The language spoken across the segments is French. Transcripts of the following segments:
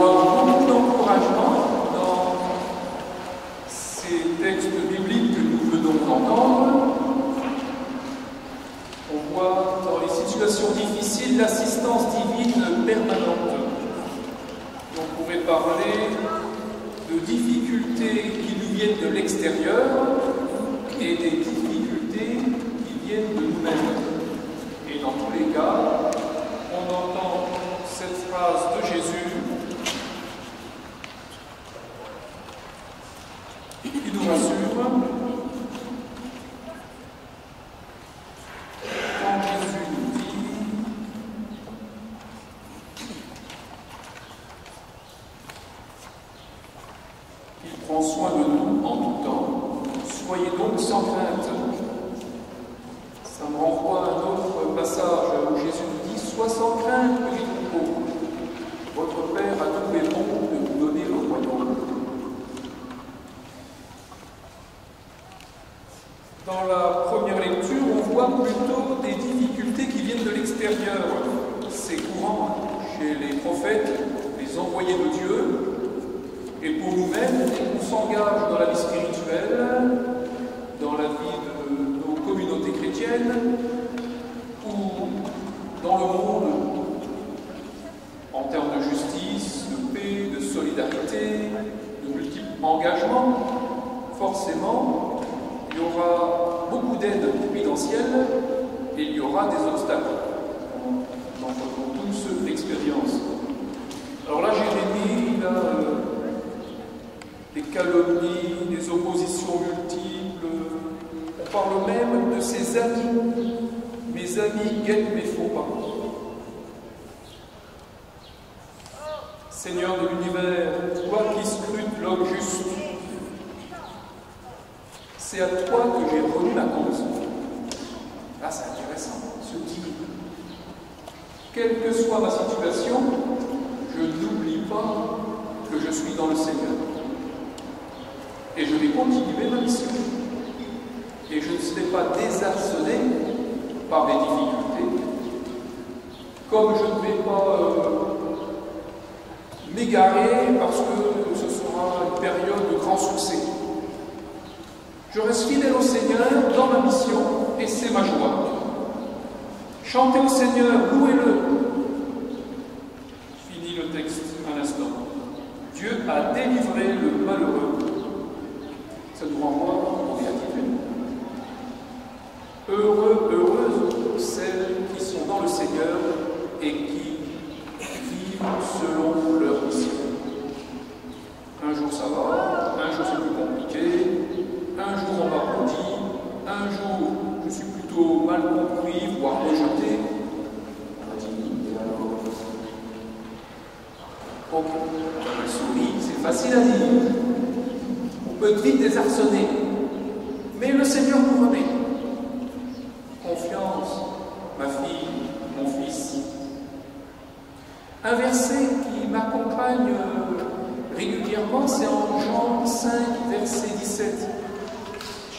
aura beaucoup d'encouragement dans ces textes bibliques que nous venons d'entendre. On voit dans les situations difficiles l'assistance divine permanente. On pourrait parler de difficultés qui nous viennent de l'extérieur et des difficultés qui viennent de nous-mêmes. Et dans tous les cas, on entend cette phrase de Jésus qui nous rassure. Quand Jésus nous dit qu'il prend soin de nous en tout temps, soyez donc sans crainte. Ça me renvoie à un autre passage où Jésus nous dit « Sois sans crainte, petit troupeau, votre Père a trouvé bon de vous donner le royaume. » Dans la première lecture, on voit plutôt des difficultés qui viennent de l'extérieur. C'est courant chez les prophètes, les envoyés de Dieu, et pour nous-mêmes, on s'engage dans la vie spirituelle, dans la vie de nos communautés chrétiennes, ou dans le monde, en termes de justice, de paix, de solidarité, de multiples engagements. Forcément, il y aura beaucoup d'aides providentielles et il y aura des obstacles. Nous en faisons tous l'expérience. Alors là, Jérémie, il a des calomnies, des oppositions multiples. On parle même de ses amis. Mes amis guettent mes faux pas. Seigneur de l'univers, toi qui scrutes l'homme juste, c'est à toi que j'ai remis ma cause. Là, c'est intéressant, se dire, quelle que soit ma situation, je n'oublie pas que je suis dans le Seigneur. Et je vais continuer ma mission. Et je ne serai pas désarçonné par des difficultés, comme je ne vais pas m'égarer parce que ce sera une période de grand succès. Je reste fidèle au Seigneur dans ma mission et c'est ma joie. Chantez au Seigneur, louez-le. Fini le texte un instant. Dieu a délivré le malheureux. Ça nous renvoie aux béatitudes. Heureux, heureuses celles qui sont dans le Seigneur et qui vivent selon leur mission. Un jour ça va, un jour c'est plus compliqué, un jour on m'applaudit, un jour je suis plutôt mal compris, voire rejeté. On m'a dit, et alors bon, on sourit, c'est facile à dire. On peut être vite désarçonné, mais le Seigneur nous remet. Confiance, ma fille, mon fils. Un verset qui m'accompagne régulièrement, c'est en Jean 5, verset 17.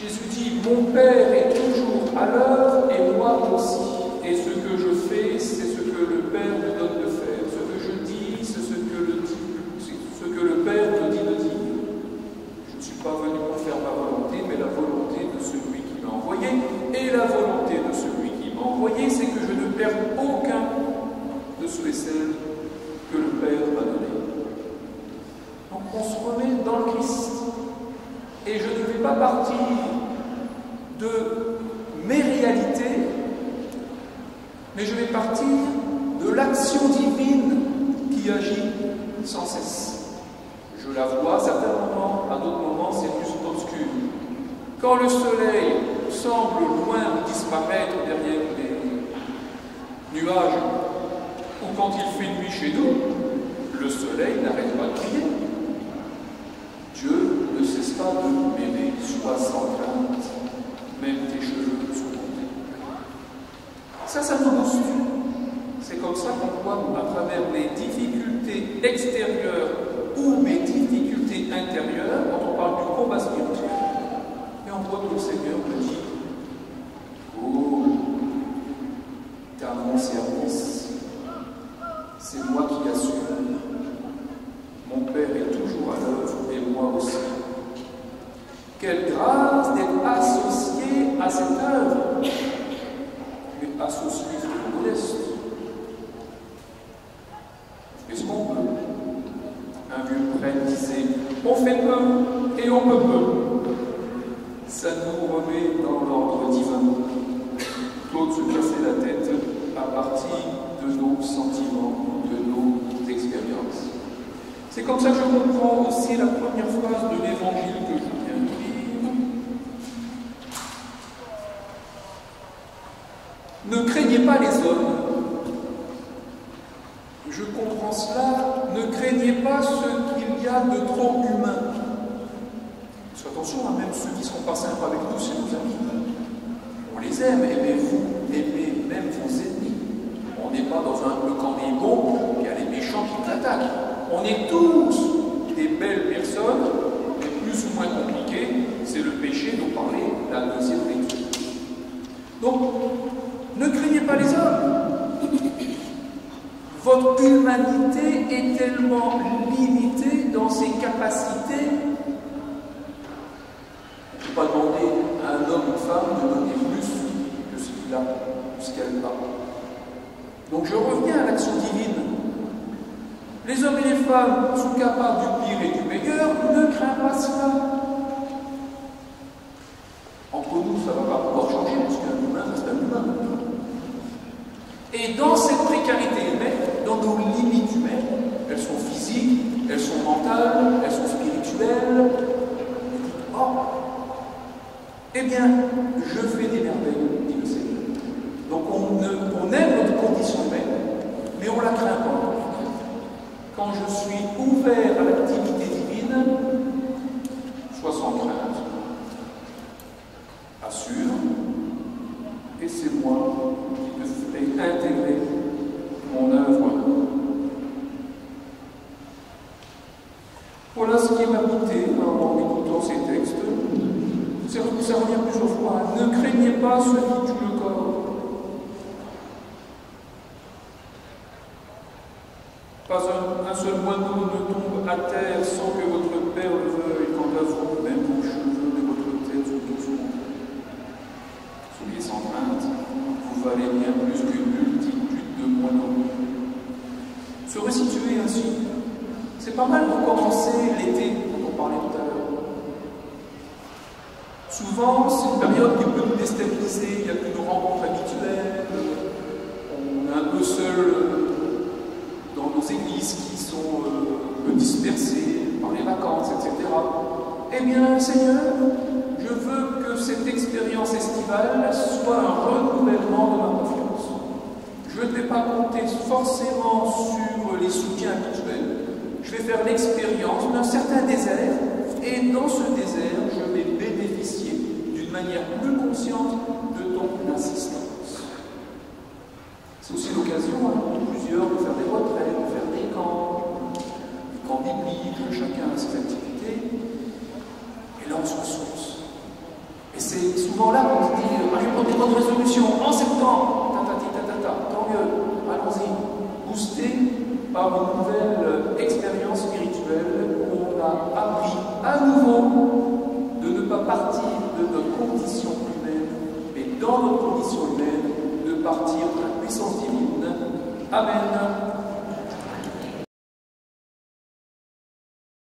Jésus dit « Mon Père est toujours à l'œuvre et moi aussi. Et ce que je fais, c'est ce que le Père me donne de faire. Ce que je dis, c'est ce que le Père me dit de dire. Je ne suis pas venu pour faire ma volonté, mais la volonté de celui qui m'a envoyé. Et la volonté de celui qui m'a envoyé, c'est que je ne perde aucun de ceux et celles que le Père m'a donné. » Donc on se remet dans le Christ. Et je ne vais pas partir de mes réalités, mais je vais partir de l'action divine qui agit sans cesse. Je la vois à certains moments, à d'autres moments c'est plus obscur. Quand le soleil semble loin disparaître derrière les nuages, ou quand il fait nuit chez nous, le soleil n'arrête pas de briller. Dieu ne cesse pas de m'aimer, sois sans crainte, même tes cheveux sont montés. Ça nous booste. C'est comme ça qu'on voit, à travers les difficultés extérieures ou mes difficultés intérieures, quand on parle du combat spirituel, et on voit que le Seigneur me dit « Oh, t'es à mon service, c'est moi qui assure. Père est toujours à l'œuvre, et moi aussi. Quelle grâce d'être associé à cette œuvre, mais associé, c'est modeste. Qu'est-ce qu'on peut? Un vieux prêtre disait, on fait peu et on peut peu. Ça nous remet dans l'ordre divin. Claude se cassait la tête à partir de nos sentiments, de nos expériences. C'est comme ça que je comprends aussi la première phrase de l'évangile que je viens de lire. Ne craignez pas les hommes. Je comprends cela. Ne craignez pas ce qu'il y a de trop humain. Parce qu'attention, même ceux qui ne sont pas sympas avec nous, c'est nos amis. On les aime, aimez-vous, aimez même vos ennemis. On n'est pas dans le camp des bons, il y a les méchants qui nous attaquent. On est tous des belles personnes, mais plus ou moins compliquées, c'est le péché dont parlait la deuxième lecture. Donc, ne craignez pas les hommes. Votre humanité est tellement limitée dans ses capacités. On ne peut pas demander à un homme ou une femme de donner plus que ce qu'il a, ce qu'elle a. Donc je reviens à l'action divine. Les hommes et les femmes sont capables du pire et du meilleur, ne crains pas cela. Entre nous, ça ne va pas pouvoir changer, parce qu'un humain reste un humain. Et dans cette précarité humaine, dans nos limites humaines, elles sont physiques, elles sont mentales, elles sont spirituelles. Oh, eh bien, je fais des merveilles, dit le Seigneur. Donc on aime notre condition humaine, mais on ne la craint pas. Quand je suis ouvert à l'activité divine, sois sans crainte, assure, et c'est moi qui te ferai intégrer mon œuvre. Voilà ce qui m'a habité en écoutant ces textes. Ça revient plusieurs fois. Ne craignez pas celui qui tue le corps. Pas un seul moineau ne tombe à terre sans que votre Père le veuille, quant à vous, même vos cheveux de votre tête sont tous montés. Soyez sans crainte, vous valez bien plus qu'une multitude de moineaux. Se resituer ainsi, c'est pas mal pour commencer l'été, dont on parlait tout à l'heure. Souvent, c'est une période qui peut nous déstabiliser, il n'y a plus nos rencontres habituelles, on est un peu seul dans nos églises qui sont un peu dispersées par les vacances, etc. Eh bien, Seigneur, je veux que cette expérience estivale soit un renouvellement de ma confiance. Je ne vais pas compter forcément sur les soutiens habituels. Je vais faire l'expérience d'un certain désert, et dans ce désert, je vais bénéficier d'une manière plus consciente de ton assistance. C'est aussi l'occasion pour plusieurs de faire des retraites, de faire des camps bibliques, chacun a ses activités, et là on se ressource. Et c'est souvent là qu'on se dit, je vais prendre des bonnes résolutions en septembre, tant mieux, allons-y, boosté par une nouvelle expérience spirituelle où on a appris à nouveau de ne pas partir de notre condition humaine, mais dans notre condition humaine, de partir de la puissance divine. Amen.